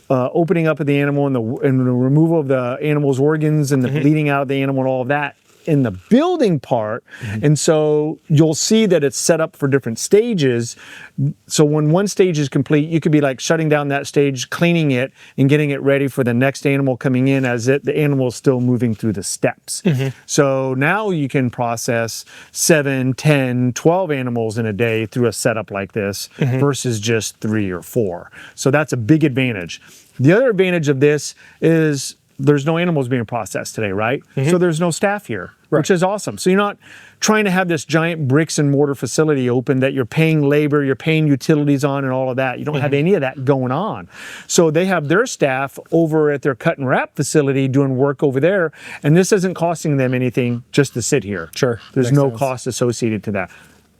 opening up of the animal and the removal of the animal's organs and the bleeding out of the animal and all of that in the building part. And so you'll see that it's set up for different stages. So when one stage is complete, you could be like shutting down that stage, cleaning it, and getting it ready for the next animal coming in as the animal is still moving through the steps. So now you can process 7, 10, 12 animals in a day through a setup like this versus just 3 or 4. So that's a big advantage. The other advantage of this is there's no animals being processed today, right? So there's no staff here, which is awesome. So you're not trying to have this giant bricks and mortar facility open that you're paying labor, you're paying utilities on and all of that. You don't have any of that going on. So they have their staff over at their cut and wrap facility doing work over there. And this isn't costing them anything just to sit here. Sure. There's no cost associated to that.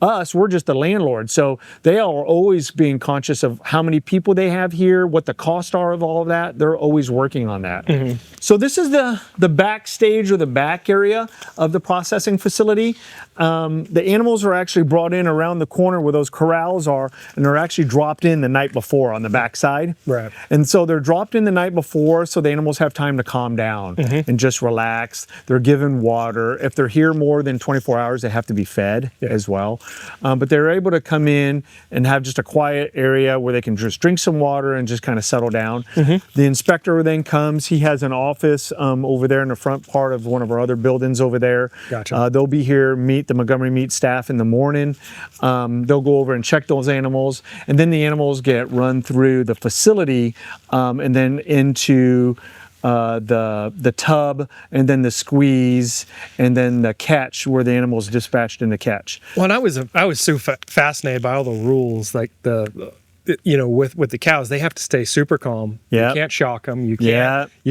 Us, we're just the landlord. So they are always being conscious of how many people they have here, what the costs are of all of that. They're always working on that. So this is the backstage or the back area of the processing facility. The animals are actually brought in around the corner where those corrals are, and they're actually dropped in the night before on the backside. Right. And so they're dropped in the night before so the animals have time to calm down and just relax. They're given water. If they're here more than 24 hours, they have to be fed as well. But they're able to come in and have just a quiet area where they can just drink some water and just kind of settle down. The inspector then comes. He has an office over there in the front part of one of our other buildings over there. Gotcha. They'll be here, meet the Montgomery Meat staff in the morning. They'll go over and check those animals, and then the animals get run through the facility and then into the tub, and then the squeeze, and then the catch where the animal is dispatched in the catch. Well, and I was so fascinated by all the rules, like with the cows, they have to stay super calm. Yep. You can't shock them. You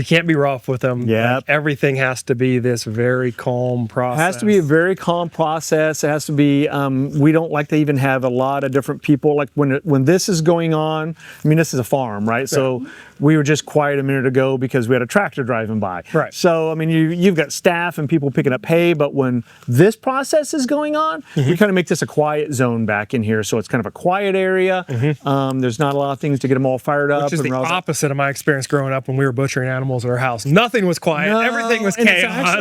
can't be rough with them. Yep. Like, everything has to be this very calm process. It has to be a very calm process. It has to be, we don't like to even have a lot of different people. Like when this is going on, I mean, this is a farm, right? So we were just quiet a minute ago because we had a tractor driving by. Right. So, I mean, you've got staff and people picking up hay, but when this process is going on, we kind of make this a quiet zone back in here. So it's kind of a quiet area. There's not a lot of things to get them all fired up. Which is the opposite of my experience growing up when we were butchering animals at our house. Nothing was quiet. No, everything was chaos.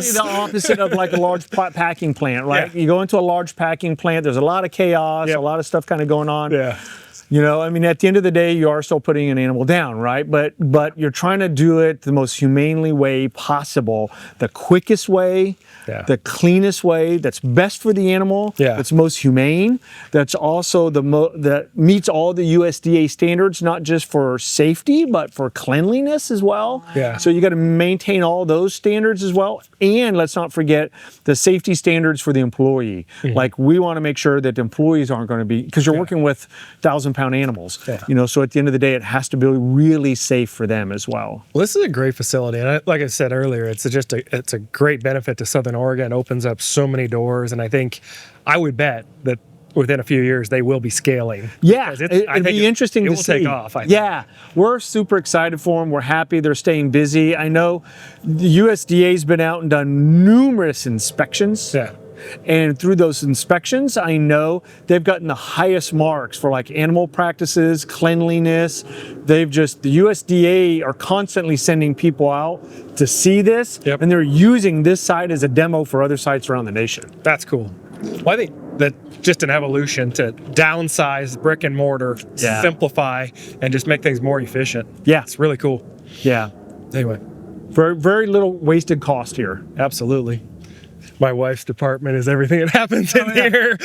It's actually the opposite of like a large packing plant, right? You go into a large packing plant, there's a lot of chaos, a lot of stuff kind of going on. You know, I mean, at the end of the day, you are still putting an animal down, right? But you're trying to do it the most humanely way possible, the quickest way, the cleanest way, that's best for the animal, that's most humane, that's also that meets all the USDA standards, not just for safety, but for cleanliness as well. So you got to maintain all those standards as well. And let's not forget the safety standards for the employee. Like, we want to make sure that the employees aren't going to be, because you're working with 1,000-pound animals, you know, so at the end of the day, it has to be really safe for them as well. Well, this is a great facility. And like I said earlier, it's a great benefit to Southern Oregon. It opens up so many doors. And I would bet that within a few years, they will be scaling. It'd be interesting to see. It will take off, I think. We're super excited for them. We're happy they're staying busy. I know the USDA's been out and done numerous inspections. And through those inspections, I know they've gotten the highest marks for like animal practices, cleanliness. The USDA are constantly sending people out to see this, and they're using this site as a demo for other sites around the nation. That's cool. Well, I think that just an evolution to downsize brick and mortar, simplify, and just make things more efficient. It's really cool. Anyway. Very, very little wasted cost here. Absolutely. My wife's department is everything that happens in here.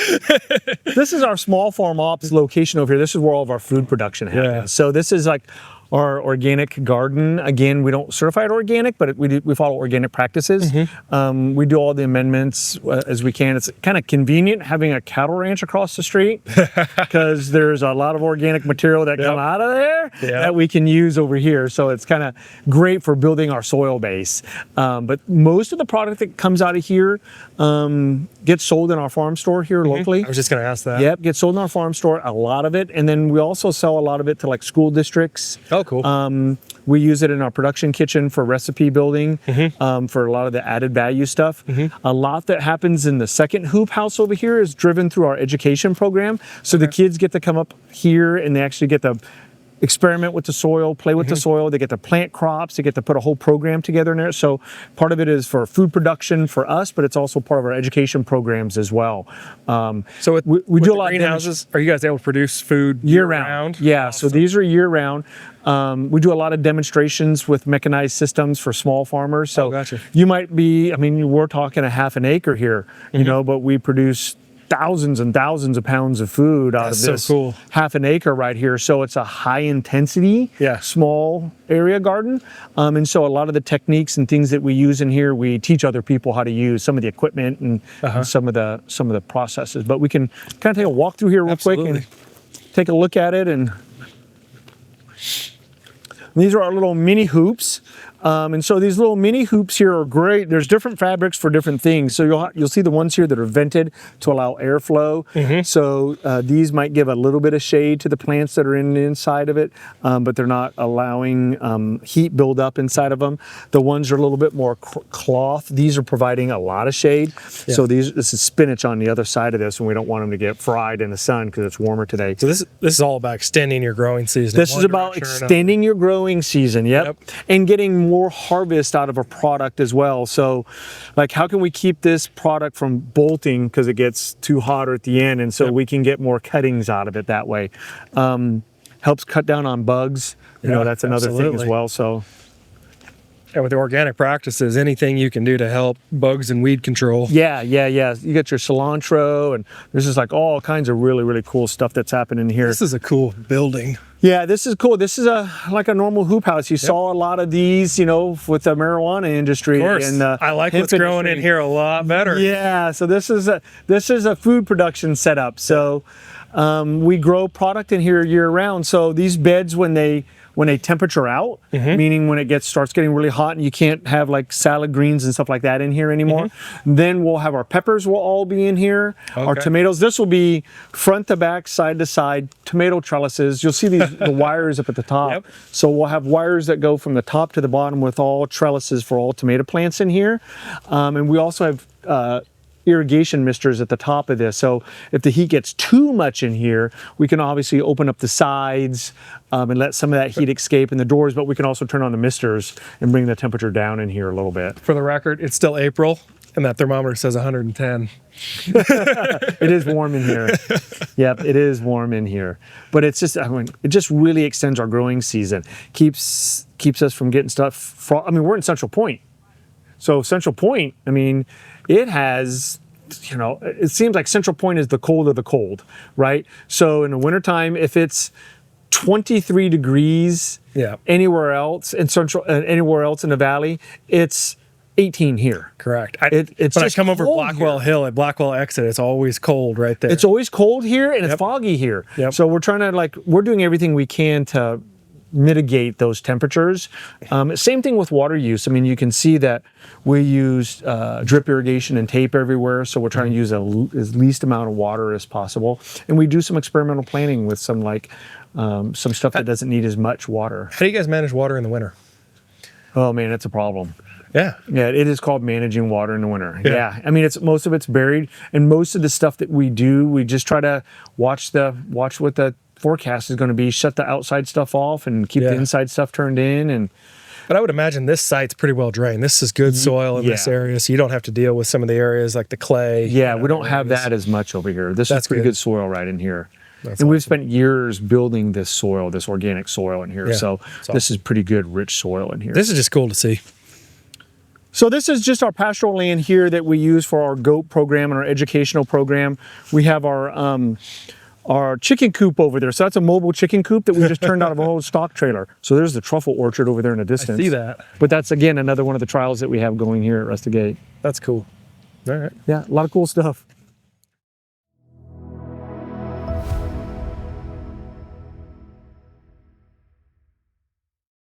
This is our small farm ops location over here. This is where all of our food production happens. So this is like our organic garden. Again, we don't certify it organic, but we follow organic practices. We do all the amendments as we can. It's kind of convenient having a cattle ranch across the street because there's a lot of organic material that come out of there that we can use over here. So it's kind of great for building our soil base. But most of the product that comes out of here gets sold in our farm store here locally. I was just going to ask that. Yep, gets sold in our farm store, a lot of it. And then we also sell a lot of it to like school districts. Oh, cool. We use it in our production kitchen for recipe building, for a lot of the added value stuff. A lot that happens in the second hoop house over here is driven through our education program. So the kids get to come up here and they actually get to experiment with the soil, play with the soil. They get to plant crops. They get to put a whole program together in there. So part of it is for food production for us, but it's also part of our education programs as well. So we do a lot of greenhouses. Are you guys able to produce food year round? Yeah, Awesome. so these are year round. We do a lot of demonstrations with mechanized systems for small farmers. So gotcha. you might be, I mean, we're talking a half an acre here, you know, but we produce thousands and thousands of pounds of food out of this half an acre right here. So it's a high intensity, small area garden. And so a lot of the techniques and things that we use in here, we teach other people how to use some of the equipment and some of the processes. But we can kind of take a walk through here real quick and take a look at it. And these are our little mini hoops. And so these little mini hoops here are great. There's different fabrics for different things. So you'll see the ones here that are vented to allow airflow. So these might give a little bit of shade to the plants that are inside of it, but they're not allowing heat build up inside of them. The ones are a little bit more cloth. These are providing a lot of shade. So this is spinach on the other side of this, and we don't want them to get fried in the sun because it's warmer today. So this is all about extending your growing season. This is about extending your growing season, and getting more harvest out of a product as well. So like, how can we keep this product from bolting because it gets too hot at the end, and so we can get more cuttings out of it that way. Helps cut down on bugs. You know, that's another thing as well. So, and with the organic practices, anything you can do to help bugs and weed control. You got your cilantro, and there's just like all kinds of really, really cool stuff that's happening here. This is a cool building. Yeah, this is cool. This is like a normal hoop house. You saw a lot of these, you know, with the marijuana industry. Of course. And I like what's growing in here a lot better. Yeah, so this is a food production setup. So we grow product in here year round. So these beds, when they temperature out, meaning when it starts getting really hot and you can't have like salad greens and stuff like that in here anymore, then we'll have our peppers will all be in here. Our tomatoes, this will be front to back, side to side, tomato trellises. You'll see the wires up at the top. So we'll have wires that go from the top to the bottom with all trellises for all tomato plants in here. And we also have irrigation misters at the top of this. So if the heat gets too much in here, we can obviously open up the sides and let some of that heat escape in the doors, but we can also turn on the misters and bring the temperature down in here a little bit. For the record, it's still April and that thermometer says 110. It is warm in here. Yep, it is warm in here. But it's just, I mean, it just really extends our growing season. Keeps us from getting stuff. I mean, we're in Central Point. So Central Point, I mean, it has, you know, it seems like Central Point is the cold of the cold, right? So in the wintertime, if it's 23 degrees anywhere else in anywhere else in the valley, it's 18 here. Correct. It's when I just come over Blackwell here. Hill at Blackwell exit, it's always cold right there. It's always cold here and it's foggy here. So we're trying to we're doing everything we can to mitigate those temperatures. Same thing with water use. I mean, you can see that we use drip irrigation and tape everywhere, so we're trying to use as least amount of water as possible. And we do some experimental planting with some some stuff that doesn't need as much water. How do you guys manage water in the winter? Oh man, it's a problem. Yeah, it is called managing water in the winter. I mean, most of it's buried, and most of the stuff that we do, we just try to watch what the forecast is going to be, shut the outside stuff off and keep the inside stuff turned in. But I would imagine this site's pretty well drained. This is good soil in this area, so you don't have to deal with some of the areas like the clay. We don't have that as much over here. This is pretty good soil right in here. And we've spent years building this soil, this organic soil in here. So this is pretty good, rich soil in here. This is just cool to see. So this is just our pastoral land here that we use for our goat program and our educational program. We have our our chicken coop over there. So that's a mobile chicken coop that we just turned out of an old stock trailer. So there's the truffle orchard over there in the distance. I see that. But that's, again, another one of the trials that we have going here at Rustic Gate. That's cool. All right. Yeah, a lot of cool stuff.